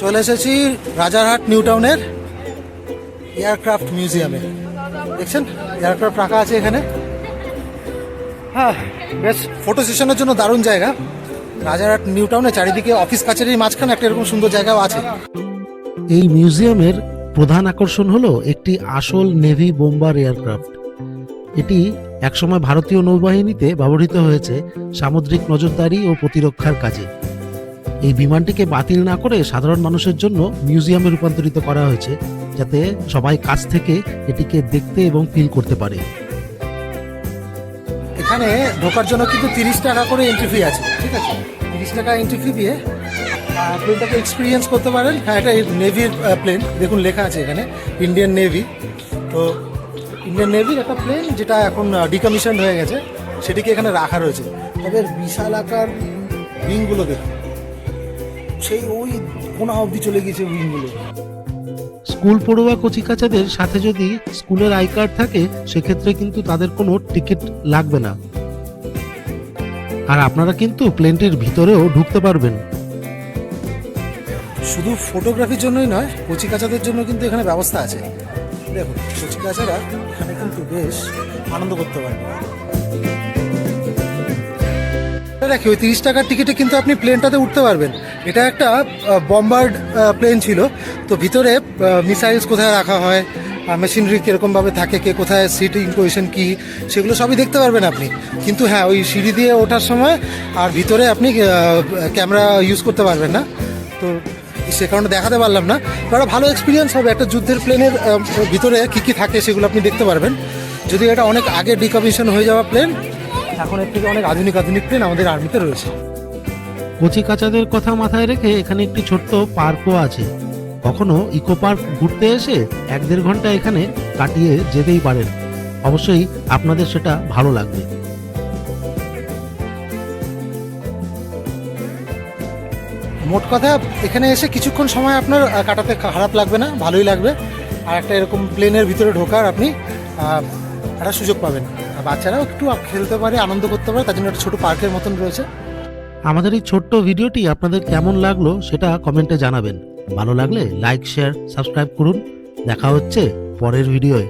চলে এসেছি রাজারহাট নিউ টাউনের এয়ারক্রাফট মিউজিয়ামে। দেখছেন এয়ারক্রাফট রাখা আছে এখানে। হ্যাঁ, বেশ ফটো সেশনের জন্য দারুণ জায়গা। রাজারহাট নিউ টাউনে চারিদিকে অফিস কাছারির মাঝখানে একটা এরকম সুন্দর জায়গাও আছে। এই মিউজিয়ামের প্রধান আকর্ষণ হলো একটি আসল নেভি বোম্বার এয়ারক্রাফট। এটি একসময় ভারতীয় নৌবাহিনীতে ব্যবহৃত হয়েছে সামুদ্রিক নজরদারি ও প্রতিরক্ষার কাজে। এই বিমানটিকে বাতিল না করে সাধারণ মানুষের জন্য মিউজিয়ামে রূপান্তরিত করা হয়েছে, যাতে সবাই কাছ থেকে এটিকে দেখতে এবং ফিল করতে পারে। এখানে ঢোকার জন্য কিন্তু 30 টাকা করে এন্ট্রি ফি আছে, ঠিক আছে? 30 টাকা এন্ট্রি ফি দিয়ে প্লেনটাকে এক্সপিরিয়েন্স করতে পারেন। হ্যাঁ, এটা নেভির প্লেন, দেখুন লেখা আছে এখানে ইন্ডিয়ান নেভি। তো ইন্ডিয়ান নেভির একটা প্লেন যেটা এখন ডিকমিশন হয়ে গেছে, সেটিকে এখানে রাখা রয়েছে। তবে বিশাল আকার উইংগুলো দেখুন, সেই ওই কোনা অবধি চলে গিয়েছে উইংগুলো। স্কুল পড়ুয়া কচিকাচাদের সাথে যদি স্কুলের আই কার্ড থাকে, সেক্ষেত্রে কিন্তু তাদের কোনো টিকিট লাগবে না। আর আপনারা কিন্তু প্লেনটির ভিতরেও ঢুকতে পারবেন। শুধু ফটোগ্রাফির জন্যই নয়, কচিকাচাদের জন্য কিন্তু এখানে ব্যবস্থা আছে। দেখুন, কচিকাচারা এখানে কিন্তু বেশ আনন্দ করতে পারবে। দেখি, ওই 30 টাকার টিকিটে কিন্তু আপনি প্লেনটাতে উঠতে পারবেন। এটা একটা বম্বার্ড প্লেন ছিল, তো ভিতরে মিসাইলস কোথায় রাখা হয়, মেশিনারি কীরকমভাবে থাকে, কে কোথায় সিটিং পজিশন কী, সেগুলো সবই দেখতে পারবেন আপনি। কিন্তু হ্যাঁ, ওই সিঁড়ি দিয়ে ওঠার সময় আর ভিতরে আপনি ক্যামেরা ইউজ করতে পারবেন না, তো সে কারণে দেখাতে পারলাম না। একটা ভালো এক্সপিরিয়েন্স হবে, একটা যুদ্ধের প্লেনের ভিতরে কী কী থাকে সেগুলো আপনি দেখতে পারবেন। যদি এটা অনেক আগে ডিকমিশন হয়ে যাওয়া প্লেন, এখন এর থেকে অনেক আধুনিক প্লেন আমাদের আর্মিতে রয়েছে। কচিকাচাদের কথা মাথায় রেখে এখানে একটি ছোট্ট পার্কও আছে। কখনো ইকো পার্ক ঘুরতে এসে 1-1.5 ঘন্টা এখানে কাটিয়ে যেতেই পারেন। অবশ্যই আপনাদের সেটা ভালো লাগবে। মোট কথা, এখানে এসে কিছুক্ষণ সময় আপনার কাটাতে খারাপ লাগবে না, ভালোই লাগবে। আর একটা এরকম প্লেনের ভিতরে ঢোকার আপনি একটা সুযোগ পাবেন। বাচ্চারাও একটু খেলতে পারে, আনন্দ করতে পারে, তার জন্য একটা ছোটো পার্কের মতন রয়েছে। আমাদের এই ছোট্ট ভিডিওটি আপনাদের কেমন লাগলো সেটা কমেন্টে জানাবেন। ভালো লাগলে লাইক, শেয়ার, সাবস্ক্রাইব করুন। দেখা হচ্ছে পরের ভিডিওয়।